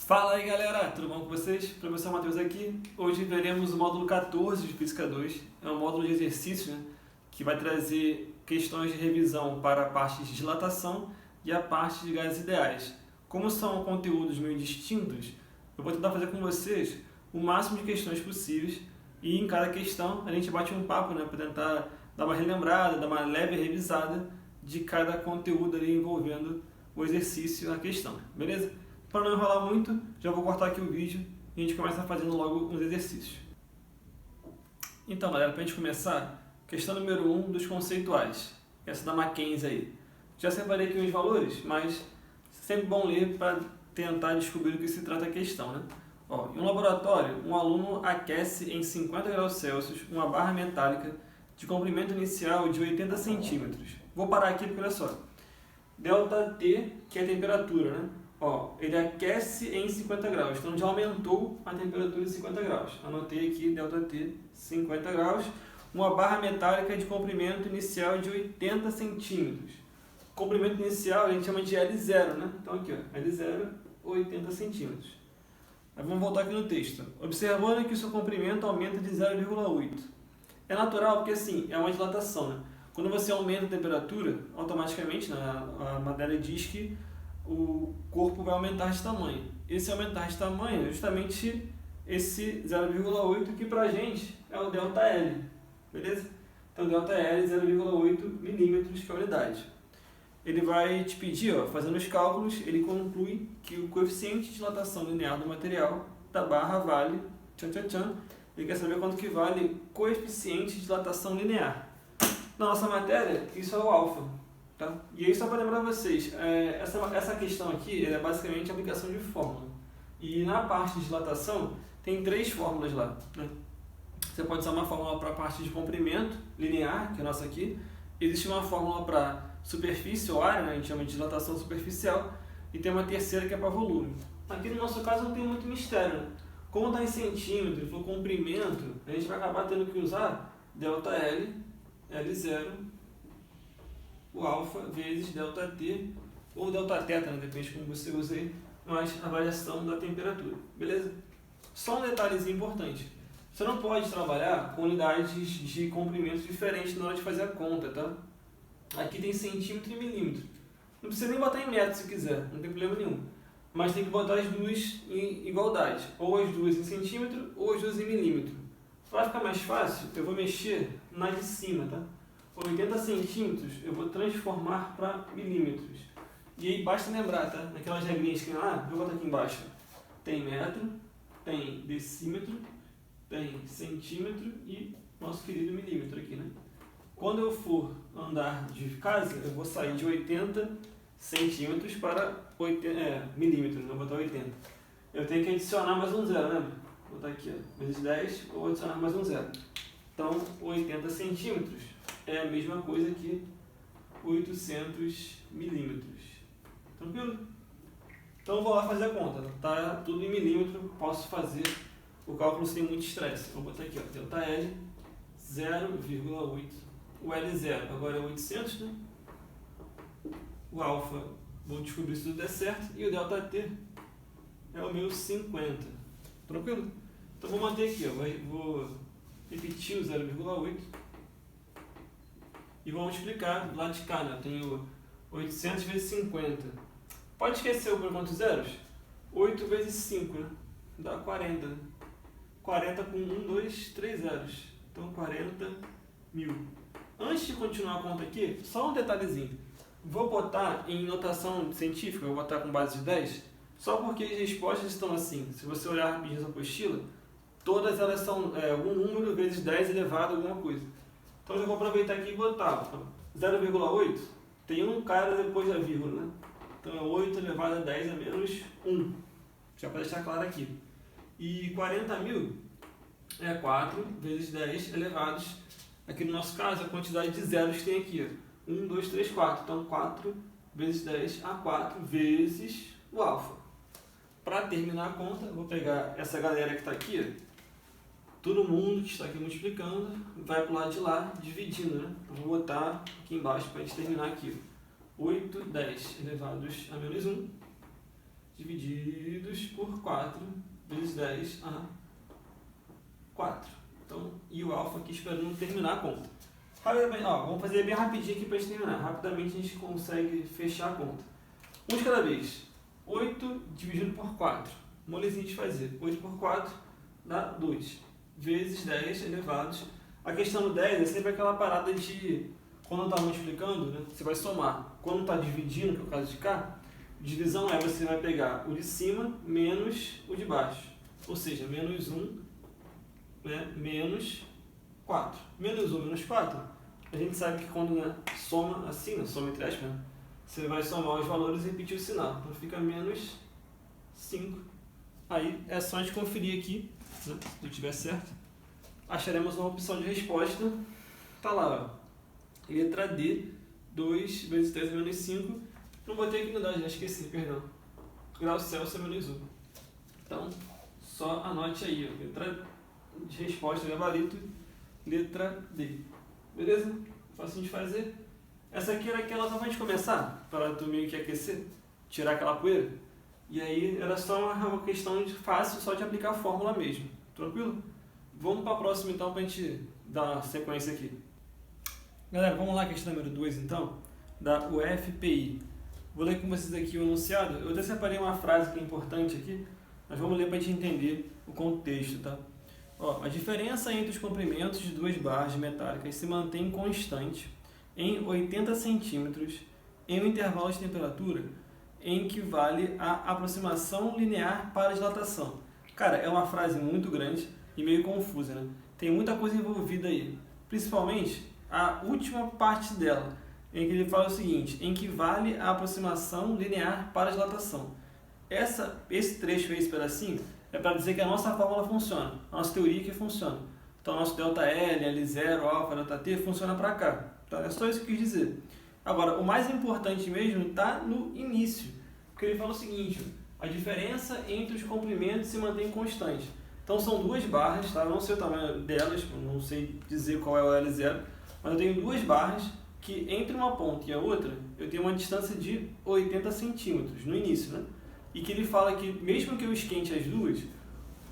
Fala aí galera, tudo bom com vocês? Professor Matheus aqui. Hoje veremos o módulo 14 de Física 2. É um módulo de exercício, né, que vai trazer questões de revisão para a parte de dilatação e a parte de gases ideais. Como são conteúdos meio distintos, eu vou tentar fazer com vocês o máximo de questões possíveis e em cada questão a gente bate um papo, né, para tentar dar uma relembrada, dar uma leve revisada de cada conteúdo ali envolvendo o exercício, a questão, beleza? Para não enrolar muito, já vou cortar aqui o vídeo e a gente começa fazendo logo uns exercícios. Então, galera, para a gente começar, questão número 1 dos conceituais, essa da Mackenzie aí. Já separei aqui os valores, mas sempre bom ler para tentar descobrir do que se trata a questão, né? Ó, em um laboratório, um aluno aquece em 50 graus Celsius uma barra metálica de comprimento inicial de 80 centímetros. Vou parar aqui porque olha só, ΔT, que é a temperatura, né? Ó, ele aquece em 50 graus, então já aumentou a temperatura de 50 graus. Anotei aqui, ΔT, 50 graus. Uma barra metálica de comprimento inicial de 80 centímetros. Comprimento inicial a gente chama de L0, né? Então aqui, ó, L0, 80 centímetros. Aí vamos voltar aqui no texto. Observando que o seu comprimento aumenta de 0,8. É natural porque assim, é uma dilatação, né? Quando você aumenta a temperatura, automaticamente, né, a matéria diz que o corpo vai aumentar de tamanho. Esse aumentar de tamanho é justamente esse 0,8 que pra gente é o ΔL, beleza? Então ΔL é 0,8 milímetros que é a unidade. Ele vai te pedir, ó, fazendo os cálculos, ele conclui que o coeficiente de dilatação linear do material da barra vale, ele quer saber quanto que vale coeficiente de dilatação linear. Na nossa matéria, isso é o alfa. Tá? E aí, só para lembrar vocês, essa questão aqui é basicamente a aplicação de fórmula. E na parte de dilatação, tem 3 fórmulas lá. Né? Você pode usar uma fórmula para a parte de comprimento linear, que é a nossa aqui. Existe uma fórmula para superfície ou área, né? A gente chama de dilatação superficial. E tem uma terceira que é para volume. Aqui no nosso caso não tem muito mistério. Né? Como está em centímetro, for comprimento, a gente vai acabar tendo que usar ΔL, L0, o alfa vezes ΔT ou Δθ, né? Depende de como você usa aí, mas a variação da temperatura, beleza? Só um detalhezinho importante, você não pode trabalhar com unidades de comprimento diferentes na hora de fazer a conta, tá? Aqui tem centímetro e milímetro, não precisa nem botar em metro se quiser, não tem problema nenhum, mas tem que botar as duas em igualdade, ou as duas em centímetro ou as duas em milímetro. Para ficar mais fácil, eu vou mexer na de cima, tá? 80 centímetros eu vou transformar para milímetros. E aí basta lembrar, tá? Naquelas regrinhas que vou botar aqui embaixo. Tem metro, tem decímetro, tem centímetro e nosso querido milímetro aqui, né? Quando eu for andar de casa, eu vou sair de 80 centímetros para milímetros, vou botar 80. Eu tenho que adicionar mais um zero, né? Vou botar aqui, ó, vezes 10, vou adicionar mais um zero. Então, 80 centímetros é a mesma coisa que 800 milímetros. Tranquilo? Então eu vou lá fazer a conta. Tá tudo em milímetro, posso fazer o cálculo sem muito estresse. Vou botar aqui, ó, ΔL 0,8. O L0 agora é 800, né? O alfa, vou descobrir se tudo der certo. E o ΔT é o meu 50. Tranquilo? Então vou manter aqui, ó, vou repetir o 0,8. E vamos multiplicar do lado de cá, né? Eu tenho 800 vezes 50. Pode esquecer o por quantos zeros? 8 vezes 5, né? Dá 40. 40 com 1, 2, 3 zeros. Então 40 mil. Antes de continuar a conta aqui, só um detalhezinho. Vou botar em notação científica, vou botar com base de 10, só porque as respostas estão assim. Se você olhar rapidinho essa apostila, todas elas são algum número vezes 10 elevado a alguma coisa. Então eu vou aproveitar aqui e botar 0,8, tem um cara depois da vírgula, né? Então é 8 elevado a 10 a menos 1, já para deixar claro aqui. E 40 mil é 4 vezes 10 elevados, aqui no nosso caso, a quantidade de zeros que tem aqui. 1, 2, 3, 4, então 4 vezes 10 a 4 vezes o alfa. Para terminar a conta, eu vou pegar essa galera que está aqui, todo mundo que está aqui multiplicando vai para o lado de lá, dividindo, né? Eu vou botar aqui embaixo para a gente terminar aqui. 8, 10 elevados a menos 1, divididos por por 4 vezes 10 a 4. Então, e o alfa aqui esperando terminar a conta. Vamos fazer bem rapidinho aqui para a gente terminar. Rapidamente a gente consegue fechar a conta. Um de cada vez. 8 dividido por 4. Molezinha de fazer. 8 por 4 dá 2. Vezes 10 elevados. A questão do 10 é sempre aquela parada de, quando está multiplicando, né, você vai somar. Quando está dividindo, que é o caso de cá, divisão é você vai pegar o de cima menos o de baixo. Ou seja, menos 1, né, menos 4. Menos 1 menos 4, a gente sabe que quando, né, soma assim, né, soma entre aspas, né, você vai somar os valores e repetir o sinal. Então fica menos 5. Aí é só a gente conferir aqui, né, se tudo estiver certo. Acharemos uma opção de resposta. Está lá, ó. Letra D, 2 vezes 10 a menos 5. Não botei aqui unidade, já esqueci, perdão. Grau Celsius é menos 1. Então, só anote aí, ó. Letra de resposta, gabarito, letra D. Beleza? Facinho de fazer. Essa aqui era aquela só pra gente começar, para tu meio que aquecer, tirar aquela poeira. E aí era só uma questão de fácil, só de aplicar a fórmula mesmo. Tranquilo? Vamos para a próxima então, para a gente dar sequência aqui. Galera, vamos lá, questão número 2 então, da UFPI. Vou ler com vocês aqui o enunciado. Eu até separei uma frase que é importante aqui, mas vamos ler para a gente entender o contexto, tá? Ó, a diferença entre os comprimentos de duas barras metálicas se mantém constante em 80 centímetros em um intervalo de temperatura em que vale a aproximação linear para a dilatação. Cara, é uma frase muito grande e meio confusa, né? Tem muita coisa envolvida aí, principalmente a última parte dela, em que ele fala o seguinte, em que vale a aproximação linear para a dilatação. Esse trecho aí, esse pedacinho, é para dizer que a nossa fórmula funciona, a nossa teoria que funciona. Então, nosso ΔL, L0, alfa, ΔT funciona para cá. Tá? É só isso que eu quis dizer. Agora, o mais importante mesmo está no início, porque ele fala o seguinte, a diferença entre os comprimentos se mantém constante. Então, são duas barras, tá? Eu não sei o tamanho delas, não sei dizer qual é o L0, mas eu tenho duas barras que entre uma ponta e a outra, eu tenho uma distância de 80 centímetros no início, né? E que ele fala que mesmo que eu esquente as duas,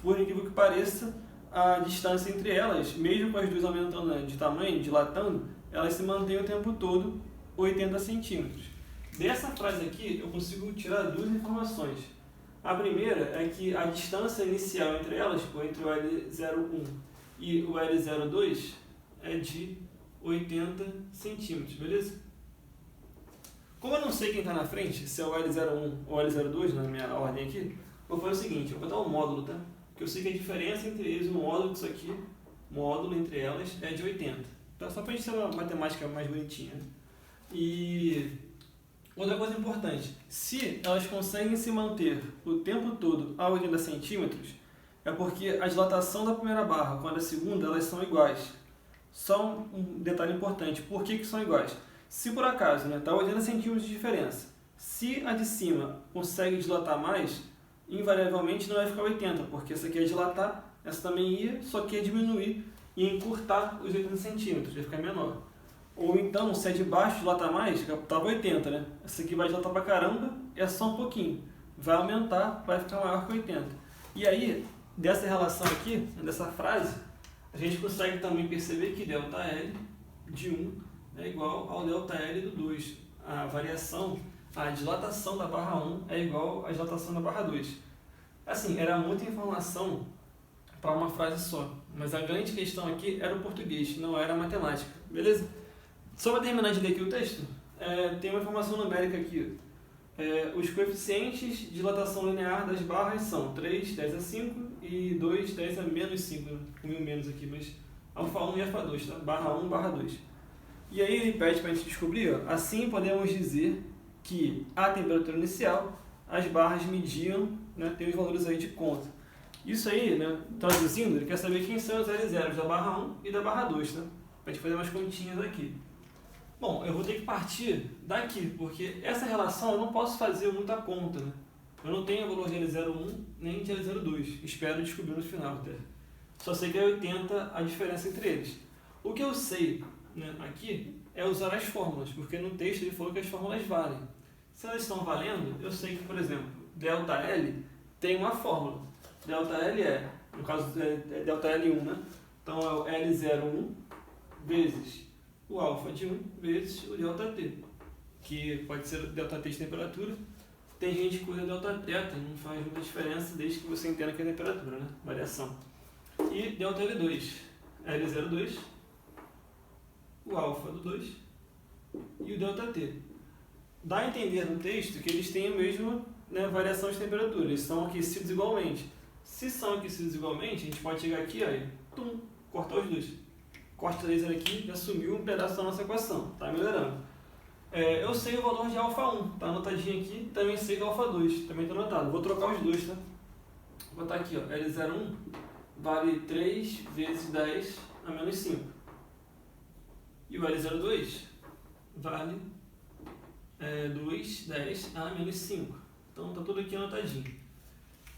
por incrível que pareça, a distância entre elas, mesmo com as duas aumentando, né, de tamanho, dilatando, elas se mantêm o tempo todo 80 centímetros. Dessa frase aqui, eu consigo tirar duas informações. A primeira é que a distância inicial entre elas, entre o L01 e o L02, é de 80 centímetros, beleza? Como eu não sei quem está na frente, se é o L01 ou o L02, na minha ordem aqui, vou fazer o seguinte, vou botar um módulo, tá? Porque eu sei que a diferença entre eles, o módulo disso aqui, módulo entre elas, é de 80. Então, só para a gente ter uma matemática mais bonitinha. E outra coisa importante, se elas conseguem se manter o tempo todo a 80 centímetros, é porque a dilatação da primeira barra com a da segunda, elas são iguais. Só um detalhe importante, por que são iguais? Se por acaso, né, tá 80 centímetros de diferença, se a de cima consegue dilatar mais, invariavelmente não vai ficar 80, porque essa aqui ia dilatar, essa também ia, só que ia diminuir e encurtar os 80 centímetros, vai ficar menor. Ou então, se é de baixo dilatar mais, estava 80, né? Essa aqui vai dilatar pra caramba, é só um pouquinho. Vai aumentar, vai ficar maior que 80. E aí, dessa relação aqui, dessa frase, a gente consegue também perceber que ΔL de 1 é igual ao ΔL do 2. A variação, a dilatação da barra 1 é igual à dilatação da barra 2. Assim, era muita informação para uma frase só. Mas a grande questão aqui era o português, não era a matemática. Beleza? Só para terminar de ler aqui o texto, tem uma informação numérica aqui. Os coeficientes de dilatação linear das barras são 3, 10 a 5 e 2, 10 a menos 5. Um menos aqui, mas alfa 1 e alfa 2, tá? Barra 1, barra 2. E aí ele pede para a gente descobrir, ó, assim podemos dizer que a temperatura inicial, as barras mediam, né, tem os valores aí de conta. Isso aí, né, traduzindo, ele quer saber quem são os L0 da barra 1 e da barra 2, tá? Para a gente fazer umas continhas aqui. Bom, eu vou ter que partir daqui, porque essa relação eu não posso fazer muita conta, né? Eu não tenho o valor de L01 nem de L02, espero descobrir no final até. Só sei que é 80 a diferença entre eles. O que eu sei, né, aqui é usar as fórmulas, porque no texto ele falou que as fórmulas valem. Se elas estão valendo, eu sei que, por exemplo, ΔL tem uma fórmula. ΔL no caso é ΔL1, né? Então é o L01 vezes o alfa de 1 vezes o ΔT, que pode ser ΔT de temperatura. Tem gente que usa ΔT, não faz muita diferença desde que você entenda que é temperatura, né? Variação. E ΔL2, L02, o alfa do 2 e o ΔT. Dá a entender no texto que eles têm a mesma, né, variação de temperatura, eles são aquecidos igualmente. Se são aquecidos igualmente, a gente pode chegar aqui ó, e cortar os dois. Corta laser aqui, já sumiu um pedaço da nossa equação, tá melhorando. Eu sei o valor de alfa 1, tá anotadinho aqui, também sei do alfa 2, também tá anotado. Vou trocar os dois, tá? Vou botar aqui, ó, L01 vale 3 vezes 10 a menos 5. E o L02 vale 2, 10 a menos 5. Então tá tudo aqui anotadinho.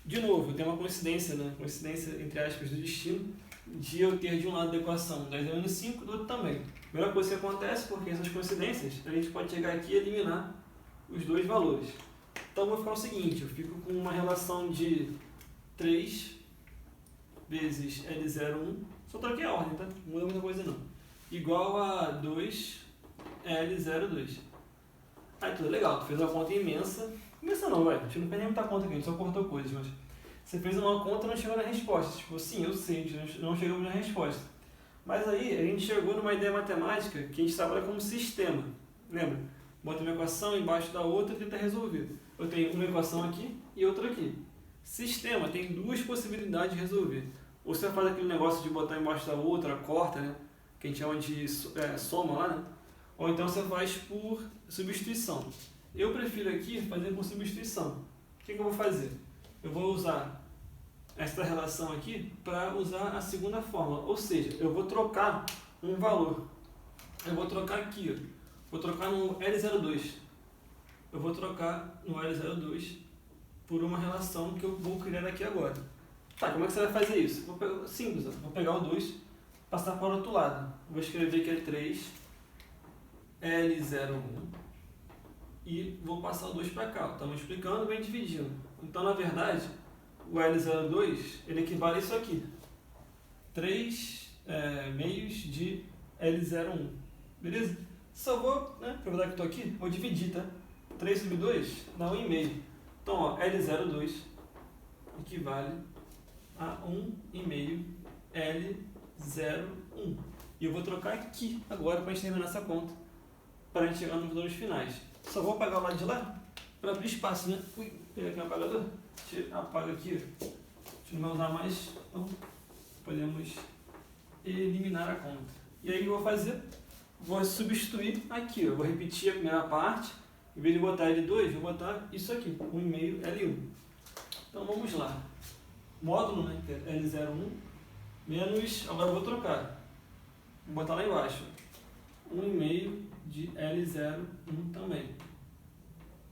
De novo, tem uma coincidência, né? Coincidência entre aspas do destino, de eu ter de um lado da equação 10 a menos 5, do outro também. A melhor coisa que acontece, porque essas coincidências, a gente pode chegar aqui e eliminar os dois valores. Então vou ficar o seguinte, eu fico com uma relação de 3 vezes L01, só troquei a ordem, tá? Não muda muita coisa não. Igual a 2 L02. Aí tudo legal, tu fez uma conta imensa. Imensa não, vai, a gente não fez nem muita conta aqui, a gente só cortou coisas, mas você fez uma conta e não chegou na resposta. Tipo, sim, eu sei, a gente não chegamos na resposta. Mas aí a gente chegou numa ideia matemática que a gente trabalha como sistema. Lembra? Bota uma equação embaixo da outra e tenta resolver. Eu tenho uma equação aqui e outra aqui. Sistema tem duas possibilidades de resolver. Ou você faz aquele negócio de botar embaixo da outra, corta, né? Que a gente chama de soma lá, né? Ou então você faz por substituição. Eu prefiro aqui fazer por substituição. O que eu vou fazer? Eu vou usar esta relação aqui para usar a segunda fórmula. Ou seja, eu vou trocar um valor. Eu vou trocar aqui, ó. Vou trocar no L02. Eu vou trocar no L02 por uma relação que eu vou criar aqui agora. Tá, como é que você vai fazer isso? Simples, ó. Vou pegar o 2, passar para o outro lado. Vou escrever que é 3 L01 e vou passar o 2 para cá. Estamos explicando, bem dividindo. Então, na verdade, o L02 ele equivale a isso aqui. 3 meios de L01. Beleza? Só vou, né, aproveitar que estou aqui, vou dividir, tá? 3 sobre 2 dá 1,5. Então, ó, L02 equivale a 1,5 L01. E eu vou trocar aqui agora para a gente terminar essa conta, para a gente chegar nos valores finais. Só vou apagar o lado de lá para abrir espaço, né? Ui, pegar aqui um apagador, a gente apaga aqui, a gente não vai usar mais, então podemos eliminar a conta. E aí o que eu vou fazer? Vou substituir aqui, eu vou repetir a primeira parte, em vez de botar L2, vou botar isso aqui, 1,5 L1. Então vamos lá. Módulo, né, que é L01, menos, agora eu vou trocar, vou botar lá embaixo, 1,5 de L01 também.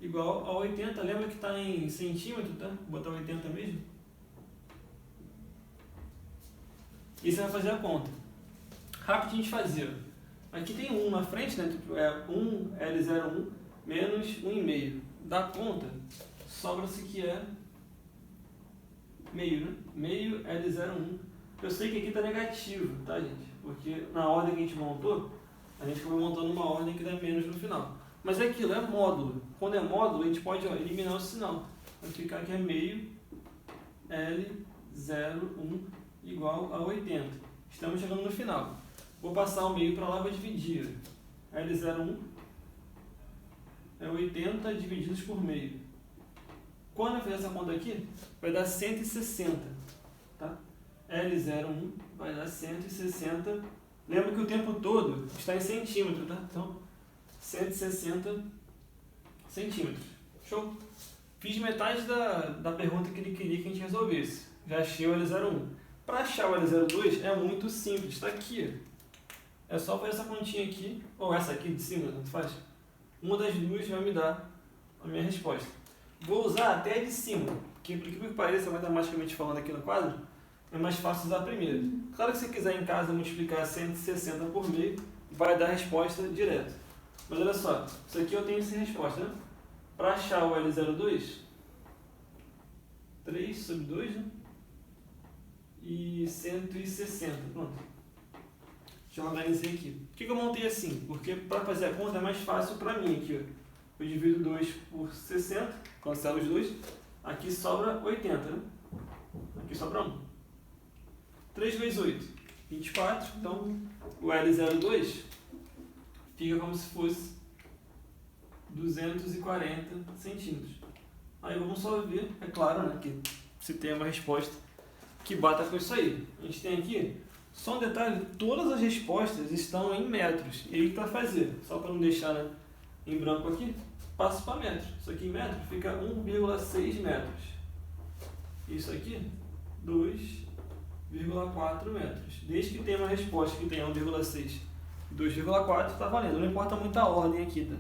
Igual a 80, lembra que está em centímetro, tá? Vou botar 80 mesmo. E você vai fazer a conta. Rapidinho de fazer. Aqui tem 1 na frente, né? Tipo, 1 L01 menos 1,5. Dá conta, sobra-se que é meio, né? Meio L01. Eu sei que aqui está negativo, tá, gente? Porque na ordem que a gente montou, a gente acabou montando uma ordem que dá menos no final. Mas aquilo é módulo. Quando é módulo, a gente pode eliminar o sinal. Vai ficar que é meio L01 igual a 80. Estamos chegando no final. Vou passar o meio para lá e vou dividir. L01 é 80 divididos por meio. Quando eu fizer essa conta aqui, vai dar 160. Tá? L01 vai dar 160. Lembra que o tempo todo está em centímetro, tá? Então, 160 centímetros. Show? Fiz metade da pergunta que ele queria que a gente resolvesse. Já achei o L01. Para achar o L02 é muito simples. Está aqui. É só fazer essa continha aqui, ou essa aqui de cima, tanto faz. Uma das duas vai me dar a minha resposta. Vou usar até a de cima, porque por que pareça, matematicamente falando aqui no quadro, é mais fácil usar a primeira. Claro que se você quiser em casa multiplicar 160 por meio, vai dar a resposta direto. Mas olha só, isso aqui eu tenho essa resposta, né? Para achar o L02, 3 sobre 2, né? E 160, pronto. Já organizei aqui. Por que eu montei assim? Porque para fazer a conta é mais fácil para mim aqui, ó. Eu divido 2 por 60, cancelo os dois. Aqui sobra 80, né? Aqui sobra 1. 3 vezes 8, 24. Então, o L02 fica como se fosse 240 centímetros. Aí vamos só ver, é claro, né, que se tem uma resposta que bata com isso aí. A gente tem aqui, só um detalhe, todas as respostas estão em metros. E aí para fazer, só para não deixar, né, em branco aqui, passo para metros. Isso aqui em metros fica 1,6 metros. Isso aqui, 2,4 metros. Desde que tenha uma resposta que tenha 1,6 e 2,4, está valendo. Não importa muito a ordem aqui, tá?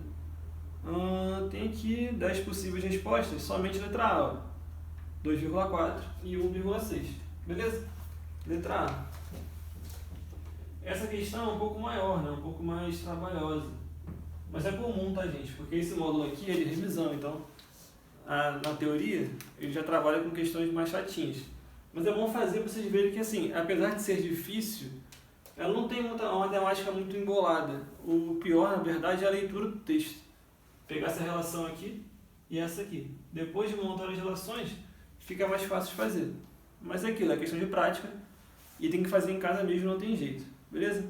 Tem aqui 10 possíveis respostas, somente letra A, 2,4 e 1,6. Beleza? Letra A. Essa questão é um pouco maior, né? Um pouco mais trabalhosa. Mas é comum, tá, gente? Porque esse módulo aqui é de revisão, então na teoria ele já trabalha com questões mais chatinhas. Mas é bom fazer para vocês verem que, assim, apesar de ser difícil, ela não tem uma matemática muito embolada. O pior, na verdade, é a leitura do texto. Pegar essa relação aqui e essa aqui. Depois de montar as relações, fica mais fácil de fazer. Mas é aquilo, é questão de prática e tem que fazer em casa mesmo, não tem jeito. Beleza?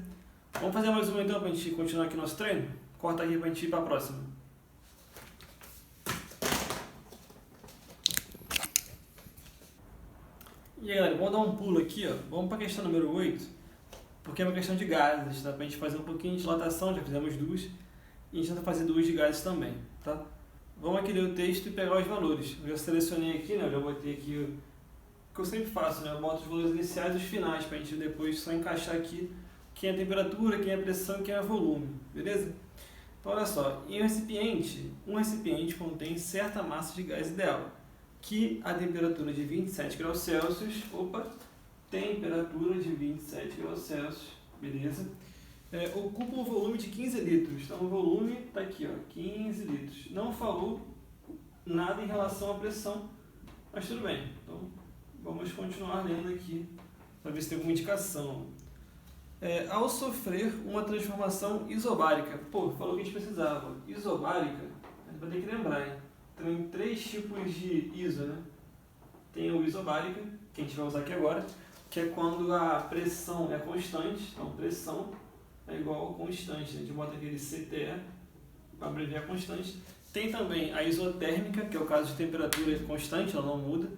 Vamos fazer mais uma então para a gente continuar aqui nosso treino? Corta aqui para a gente ir para a próxima. E aí, galera, vamos dar um pulo aqui, ó. Vamos para a questão número 8, porque é uma questão de gases, tá? Para a gente fazer um pouquinho de dilatação, já fizemos duas, e a gente tenta fazer duas de gases também, tá? Vamos aqui ler o texto e pegar os valores. Eu já selecionei aqui, né? Eu já botei aqui o que eu sempre faço, né? Eu boto os valores iniciais e os finais, para a gente depois só encaixar aqui quem é a temperatura, quem é a pressão e quem é o volume, beleza? Então, olha só, em um recipiente contém certa massa de gás ideal, que a temperatura de 27 graus Celsius, temperatura de 27 graus Celsius, beleza? Ocupa um volume de 15 litros, então o volume está aqui, ó, 15 litros. Não falou nada em relação à pressão, mas tudo bem. Então, vamos continuar lendo aqui, para ver se tem alguma indicação. Ao sofrer uma transformação isobárica, falou que a gente precisava, isobárica, a gente vai ter que lembrar, hein? Tem 3 tipos de iso, né? Tem o isobárica, que a gente vai usar aqui agora, que é quando a pressão é constante, então pressão é igual a constante, né? A gente bota aquele CTE para abreviar constante. Tem também a isotérmica, que é o caso de temperatura constante, ela não muda.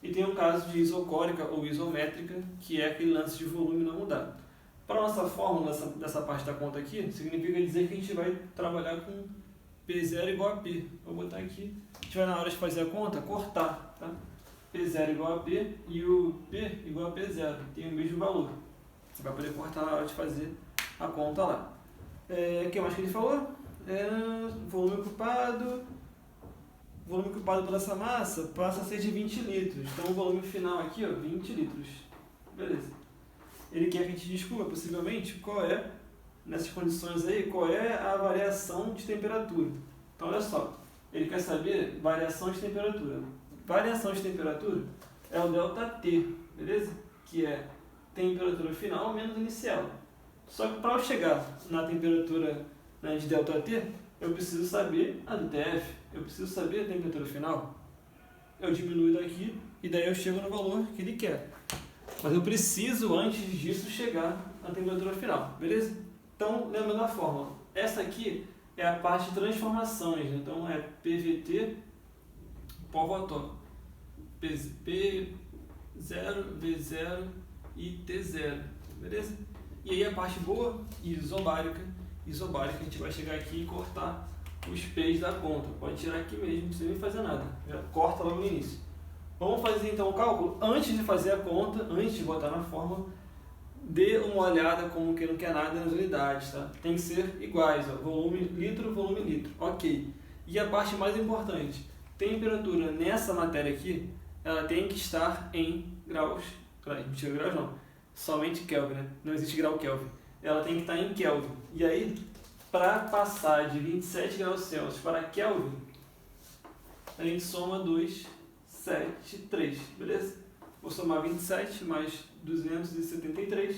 E tem o caso de isocórica ou isométrica, que é aquele lance de volume não mudar. Para a nossa fórmula dessa parte da conta aqui, significa dizer que a gente vai trabalhar com P0 igual a P. Vou botar aqui, a gente vai na hora de fazer a conta, cortar, tá? P0 igual a P e o P igual a P0, tem o mesmo valor. Você vai poder cortar na hora de fazer a conta lá. O que mais que ele falou? Volume ocupado por essa massa passa a ser de 20 litros. Então o volume final aqui, ó, 20 litros. Beleza. Ele quer que a gente descubra, possivelmente, nessas condições aí, qual é a variação de temperatura. Então olha só, ele quer saber variação de temperatura. Variação de temperatura é o ΔT, beleza? Que é temperatura final menos inicial. Só que para eu chegar na temperatura, né, de ΔT, eu preciso saber a do TF, eu preciso saber a temperatura final. Eu diminuo daqui e daí eu chego no valor que ele quer. Mas eu preciso, antes disso, chegar na temperatura final, beleza? Então, lembra da fórmula. Essa aqui é a parte de transformações, né? Então é PVT pó-votó. P0, V0 e T0, beleza? E aí a parte boa, isobárica, a gente vai chegar aqui e cortar os P's da conta. Pode tirar aqui mesmo, não precisa nem fazer nada. Já corta logo no início. Vamos fazer então o cálculo? Antes de fazer a conta, antes de botar na fórmula, dê uma olhada como que não quer nada nas unidades, tá? Tem que ser iguais, ó, volume litro, ok. E a parte mais importante, temperatura nessa matéria aqui, ela tem que estar em graus, mentira, graus não, somente Kelvin, né? Não existe grau Kelvin. Ela tem que estar em Kelvin. E aí, para passar de 27 graus Celsius para Kelvin, a gente soma 2 273, beleza? Vou somar 27 mais 273,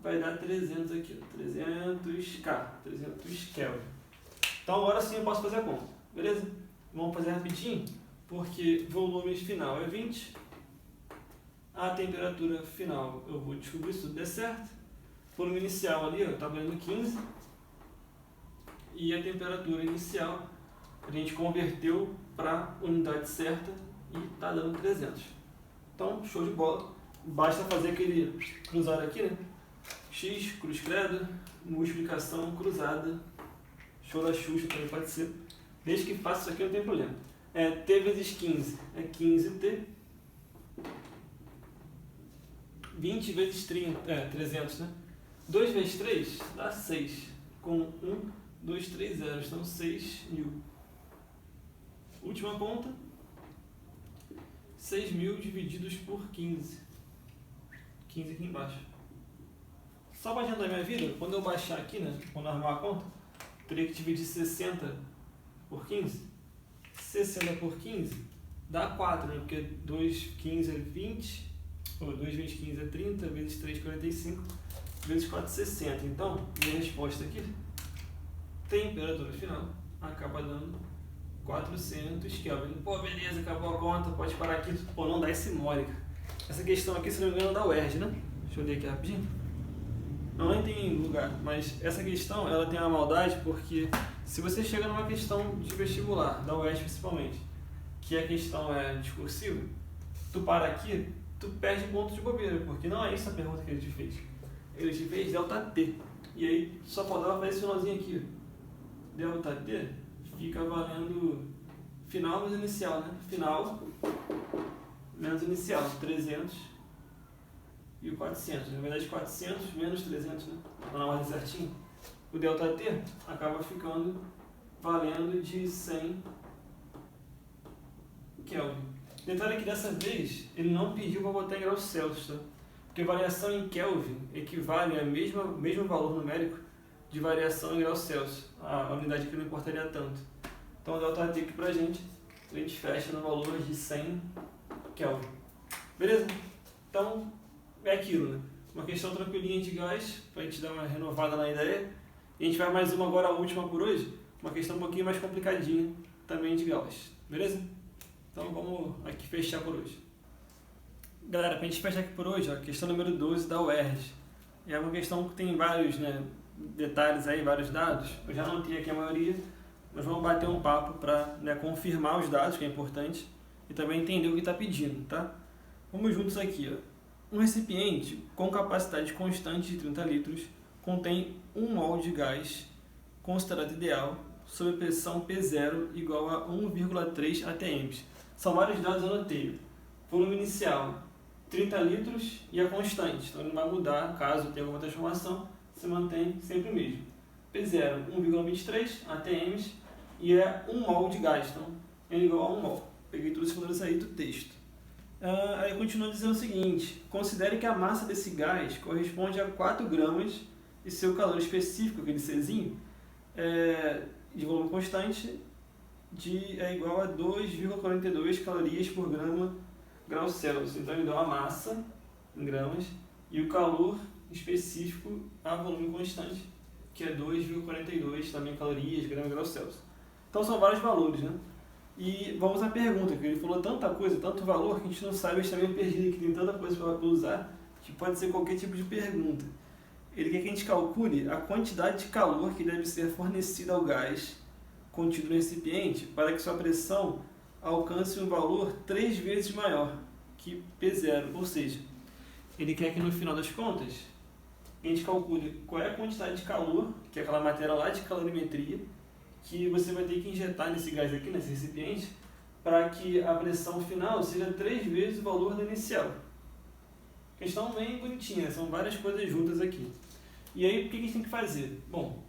vai dar 300 aqui, 300K, 300 Kelvin. Então agora sim eu posso fazer a conta, beleza? Vamos fazer rapidinho, porque volume final é 20, a temperatura final eu vou descobrir se tudo der certo, volume inicial ali está valendo 15, e a temperatura inicial a gente converteu para a unidade certa e está dando 300. Então, show de bola. Basta fazer aquele cruzado aqui, né? X, cruz credo, multiplicação cruzada, show da Xuxa também pode ser. Desde que faça isso aqui não tem problema. T vezes 15 é 15T. 20 vezes 30, 300, né? 2 vezes 3 dá 6. Com 1, 2, 3 zeros, então 6.000. Última conta. 6.000 divididos por 15. 15 aqui embaixo. Só para adiantar minha vida, quando eu baixar aqui, né? Quando eu arrumar a conta, teria que dividir 60 por 15. 60 por 15 dá 4, né? Porque 2 vezes 15 é 20. Ou 2 vezes 15 é 30, vezes 3, 45, vezes 4, 60. Então, minha resposta aqui, temperatura final, acaba dando 400 Kelvin. Pô, beleza, acabou a conta, pode parar aqui. Pô, não dá esse mole, cara. Essa questão aqui, se não me engano, é da UERJ, né? Deixa eu ler aqui rapidinho. Não, nem tem lugar, mas essa questão, ela tem uma maldade porque se você chega numa questão de vestibular, da UERJ principalmente, que a questão é discursiva, tu para aqui, tu perde ponto de bobeira, porque não é isso a pergunta que ele te fez. Ele te fez ΔT. E aí só faltava fazer esse finalzinho aqui. ΔT fica valendo final menos inicial, né? Final menos inicial, 300 e o 400. Na verdade, 400 menos 300, né? Tá na ordem certinho. O ΔT acaba ficando valendo de 100 Kelvin. Detalhe que dessa vez ele não pediu para botar em graus Celsius, tá? Porque variação em Kelvin equivale ao mesmo valor numérico de variação em graus Celsius. A unidade aqui não importaria tanto. Então o ΔT aqui pra gente, a gente fecha no valor de 100 Kelvin. Beleza? Então é aquilo, né? Uma questão tranquilinha de gás, pra gente dar uma renovada na ideia. E a gente vai mais uma agora, a última por hoje. Uma questão um pouquinho mais complicadinha também de Gauss. Beleza? Então vamos aqui fechar por hoje. Galera, para a gente fechar aqui por hoje, ó, questão número 12 da UERJ. É uma questão que tem vários, né, detalhes aí, vários dados. Eu já anotei aqui a maioria, mas vamos bater um papo para, né, confirmar os dados, que é importante, e também entender o que está pedindo, tá? Vamos juntos aqui, ó. Um recipiente com capacidade constante de 30 litros contém 1 mol de gás considerado ideal sob pressão P0 igual a 1,3 atm. São vários dados, eu anotei. Volume inicial, 30 litros e a constante. Então, não vai mudar, caso tenha alguma transformação, se mantém sempre o mesmo. P0, 1,23 atm e é 1 mol de gás. Então, N igual a 1 mol. Peguei todos os valores aí do texto. Aí continua dizendo o seguinte: considere que a massa desse gás corresponde a 4 gramas e seu calor específico, aquele Czinho, de volume constante, é igual a 2,42 calorias por grau Celsius. Então ele dá a massa em gramas e o calor específico a volume constante, que é 2,42 também calorias, grau Celsius. Então são vários valores, né? E vamos à pergunta, porque ele falou tanta coisa, tanto valor, que a gente não sabe, a gente está meio perdido aqui, tem tanta coisa para usar, que pode ser qualquer tipo de pergunta. Ele quer que a gente calcule a quantidade de calor que deve ser fornecida ao gás contido no recipiente para que sua pressão alcance um valor 3 vezes maior que P0, ou seja, ele quer que no final das contas a gente calcule qual é a quantidade de calor, que é aquela matéria lá de calorimetria, que você vai ter que injetar nesse gás aqui, nesse recipiente, para que a pressão final seja 3 vezes o valor da inicial. Questão bem bonitinha, são várias coisas juntas aqui. E aí, o que a gente tem que fazer? Bom,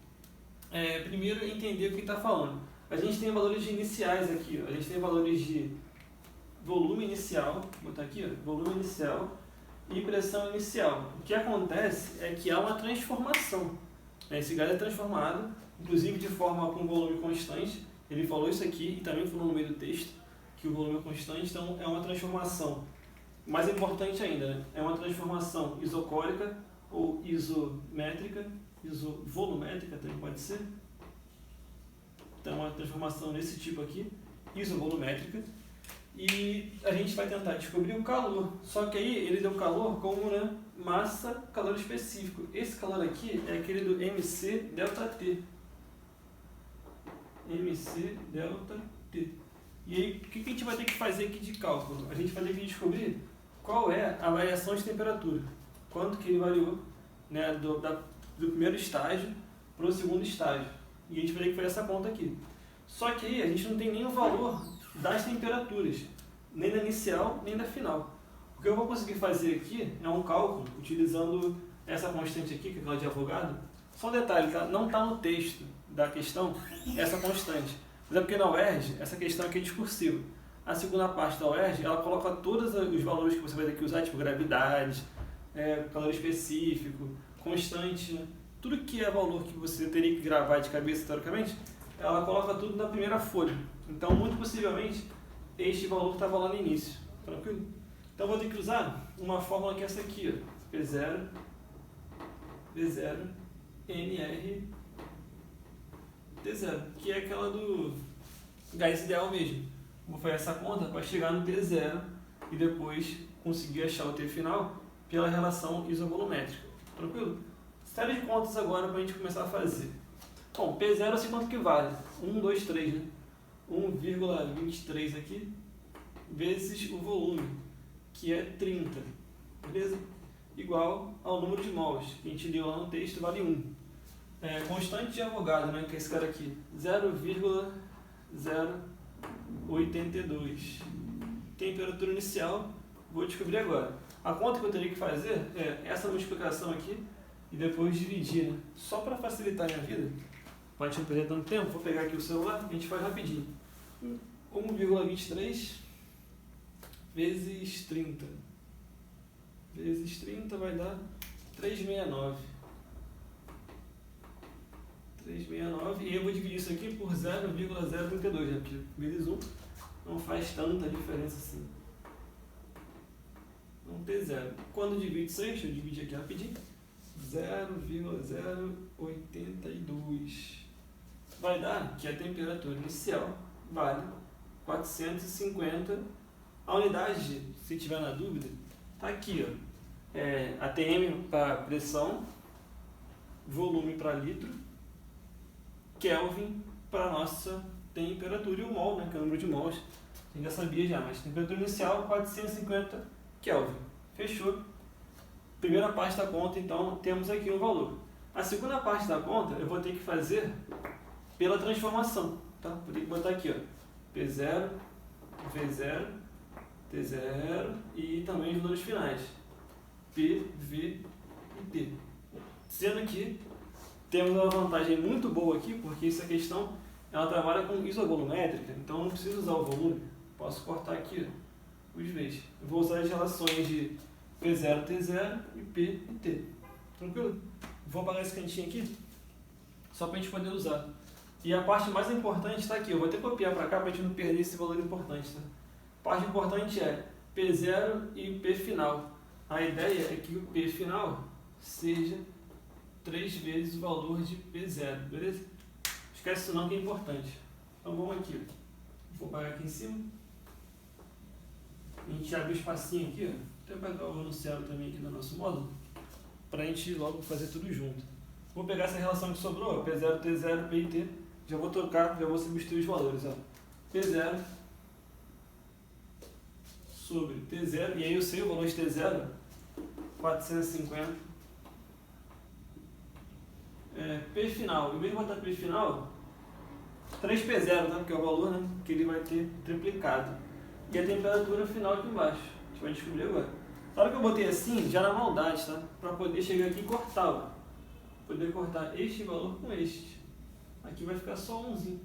primeiro entender o que está falando. A gente tem valores iniciais aqui, ó. A gente tem valores de volume inicial, vou botar aqui, ó, volume inicial e pressão inicial. O que acontece é que há uma transformação. Esse gás é transformado, inclusive de forma com volume constante. Ele falou isso aqui e também falou no meio do texto. que o volume é constante, então é uma transformação. Mais importante ainda, né? É uma transformação isocórica ou isométrica, isovolumétrica também pode ser. Então é uma transformação desse tipo aqui, isovolumétrica. E a gente vai tentar descobrir o calor. Só que aí ele deu calor como, né, massa, calor específico. Esse calor aqui é aquele do mc delta T. mc delta T. E aí, o que a gente vai ter que fazer aqui de cálculo? A gente vai ter que descobrir qual é a variação de temperatura. Quanto que ele variou, né, do primeiro estágio para o segundo estágio. E a gente vai ter que fazer essa conta aqui. Só que aí a gente não tem nem o valor das temperaturas, nem da inicial, nem da final. O que eu vou conseguir fazer aqui é um cálculo utilizando essa constante aqui, que é aquela de Avogadro. Só um detalhe, tá? Não está no texto da questão essa constante. Mas é porque na UERJ, essa questão aqui é discursiva. A segunda parte da UERJ, ela coloca todos os valores que você vai ter que usar, tipo gravidade, calor específico, constante, né? Tudo que é valor que você teria que gravar de cabeça, teoricamente, ela coloca tudo na primeira folha. Então, muito possivelmente, este valor estava lá no início. Tranquilo? Então, eu vou ter que usar uma fórmula que é essa aqui, ó. P0, NR, T0, que é aquela do gás ideal mesmo. Vou fazer essa conta para chegar no T0 e depois conseguir achar o T final pela relação isovolumétrica. Tranquilo? Série de contas agora para a gente começar a fazer. Bom, P0 eu sei quanto que vale. 1, 2, 3, né? 1,23 aqui, vezes o volume, que é 30, beleza? Igual ao número de mols, que a gente deu lá no texto, vale 1. Constante de Avogadro, né, que é esse cara aqui, 0,082. Temperatura inicial, vou descobrir agora. A conta que eu teria que fazer é essa multiplicação aqui e depois dividir, né? Só para facilitar a minha vida, para a gente não perder tanto tempo, vou pegar aqui o celular e a gente faz rapidinho. 1,23 vezes 30. Vezes 30 vai dar 369. 369, e eu vou dividir isso aqui por 0,032, né? Porque vezes 1 não faz tanta diferença assim. Vamos ter 0. Quando divide 6, deixa eu dividir aqui rapidinho. 0,082. Vai dar que a temperatura inicial vale 450. A unidade, se tiver na dúvida, está aqui, ó. ATM para pressão, volume para litro, Kelvin para nossa temperatura e o mol, né, que é o número de mols. A gente já sabia já, mas temperatura inicial 450 Kelvin. Fechou. Primeira parte da conta, então, temos aqui um valor. A segunda parte da conta eu vou ter que fazer pela transformação, tá? Vou ter que botar aqui, ó, P0, V0, T0 e também os valores finais, P, V e T. Sendo que temos uma vantagem muito boa aqui, porque essa questão ela trabalha com isovolumétrica, então não preciso usar o volume, posso cortar aqui, ó, os V's. Eu vou usar as relações de P0, T0 e P e T. Tranquilo? Vou apagar esse cantinho aqui, só para a gente poder usar. E a parte mais importante está aqui, eu vou até copiar para cá para a gente não perder esse valor importante. Tá? A parte importante é P0 e P final. A ideia é que o P final seja 3 vezes o valor de P0, beleza? Esquece isso não que é importante. Então vamos aqui, ó. Vou apagar aqui em cima. A gente abre o espacinho aqui, ó. Até pegar o enunciado também aqui no nosso módulo, para a gente logo fazer tudo junto. Vou pegar essa relação que sobrou, P0, T0, P e T. Já vou trocar, já vou substituir os valores. Ó. P0 sobre T0, e aí eu sei o valor de T0, 450. P final, em vez de botar P final, 3P0, tá? Porque é o valor, né, que ele vai ter triplicado. E a temperatura final aqui embaixo. A gente vai descobrir agora. Na hora que eu botei assim, já na maldade, tá? Para poder chegar aqui e cortar, ó. Poder cortar este valor com este. Aqui vai ficar só 1zinho.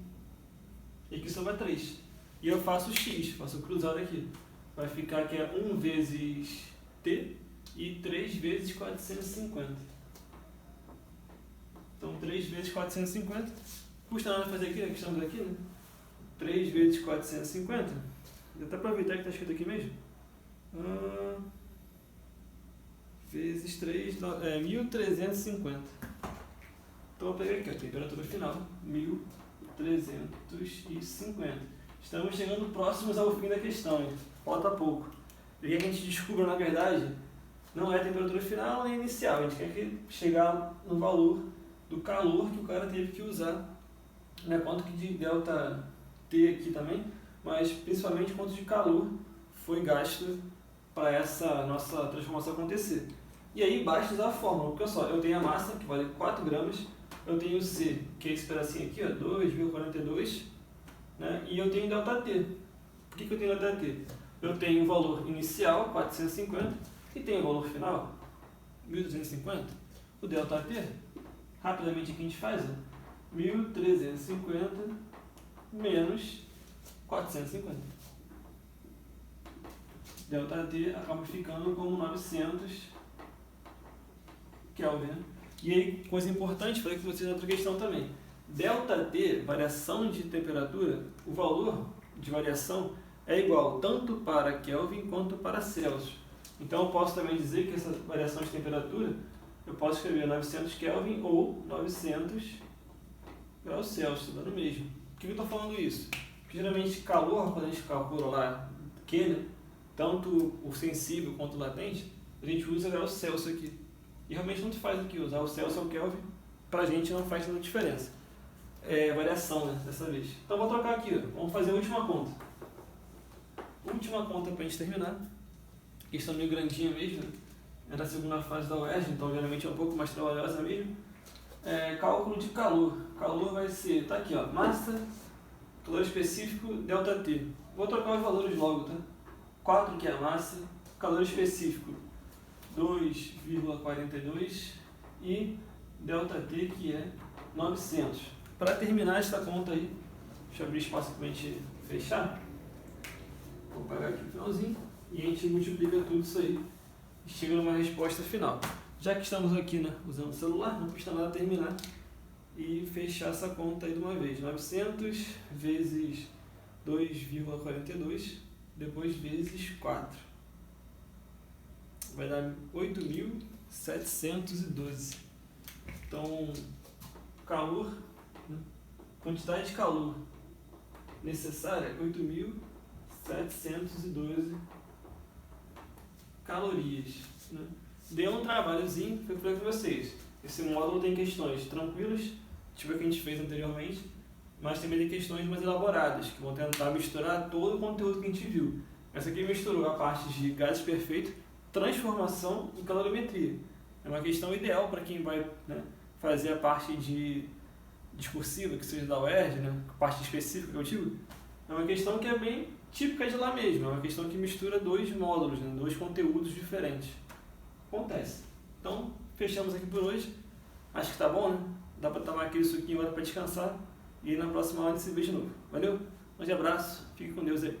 E aqui sobra 3. E eu faço o x, faço o cruzado aqui. Vai ficar que é 1 vezes t e 3 vezes 450. Então 3 vezes 450. Custa nada fazer aqui, a questão daqui, né? 3 vezes 450 Vou até aproveitar que está escrito aqui mesmo. Vezes 3, 1350. Então vou pegar aqui a temperatura final, 1350. Estamos chegando próximos ao fim da questão, hein? Falta pouco. E o que a gente descobriu, na verdade, não é a temperatura final nem inicial. A gente quer chegar no valor do calor que o cara teve que usar. Né? Quanto que de delta T aqui também, mas principalmente quanto de calor foi gasto para essa nossa transformação acontecer. E aí basta usar a fórmula, porque olha só, eu tenho a massa, que vale 4 gramas, eu tenho o C, que é esse pedacinho aqui, ó, 2,42, né? E eu tenho ΔT. Por que eu tenho ΔT? Eu tenho o valor inicial, 450, e tenho o valor final, 1.250. O ΔT, rapidamente aqui a gente faz, ó, 1.350 menos 450. ΔT acaba ficando como 900 Kelvin. E aí, coisa importante, falei com vocês na outra questão também. ΔT, variação de temperatura, o valor de variação é igual tanto para Kelvin quanto para Celsius. Então eu posso também dizer que essa variação de temperatura, eu posso escrever 900 Kelvin ou 900 graus Celsius, dando o mesmo. Por que eu estou falando isso? Porque geralmente calor, quando a gente calcula lá Q, né, tanto o sensível quanto o latente, a gente usa graus Celsius aqui. E realmente não faz aqui, usar o Celsius ou o Kelvin, pra gente não faz tanta diferença. É variação, né, dessa vez. Então vou trocar aqui, ó. Vamos fazer a última conta. Última conta pra gente terminar. Questão meio grandinha mesmo, né? É da segunda fase da UERJ, então geralmente é um pouco mais trabalhosa mesmo. Cálculo de calor. Calor vai ser, tá aqui ó, massa, calor específico, ΔT. Vou trocar os valores logo, tá? 4 que é a massa, calor específico 2,42 e ΔT que é 900. Para terminar esta conta aí, deixa eu abrir espaço para a gente fechar. Vou pagar aqui o finalzinho e a gente multiplica tudo isso aí e chega numa resposta final. Já que estamos aqui, né, usando o celular, não custa nada terminar e fechar essa conta aí de uma vez. 900 vezes 2,42, depois vezes 4. Vai dar 8.712. Então, calor, né, quantidade de calor necessária, 8.712 calorias. Né? Deu um trabalhozinho, foi para vocês. Esse módulo tem questões tranquilas, tipo a que a gente fez anteriormente, mas também tem questões mais elaboradas, que vão tentar misturar todo o conteúdo que a gente viu. Essa aqui misturou a parte de gases perfeitos, transformação e calorimetria. É uma questão ideal para quem vai, né, fazer a parte de discursiva, que seja da UERJ, né, a parte específica que eu digo. É uma questão que é bem típica de lá mesmo, é uma questão que mistura dois módulos, né, dois conteúdos diferentes. Acontece. Então, fechamos aqui por hoje. Acho que tá bom, né? Dá para tomar aquele suquinho agora para descansar e na próxima aula a gente se vê de novo. Valeu? Um grande abraço, fique com Deus aí.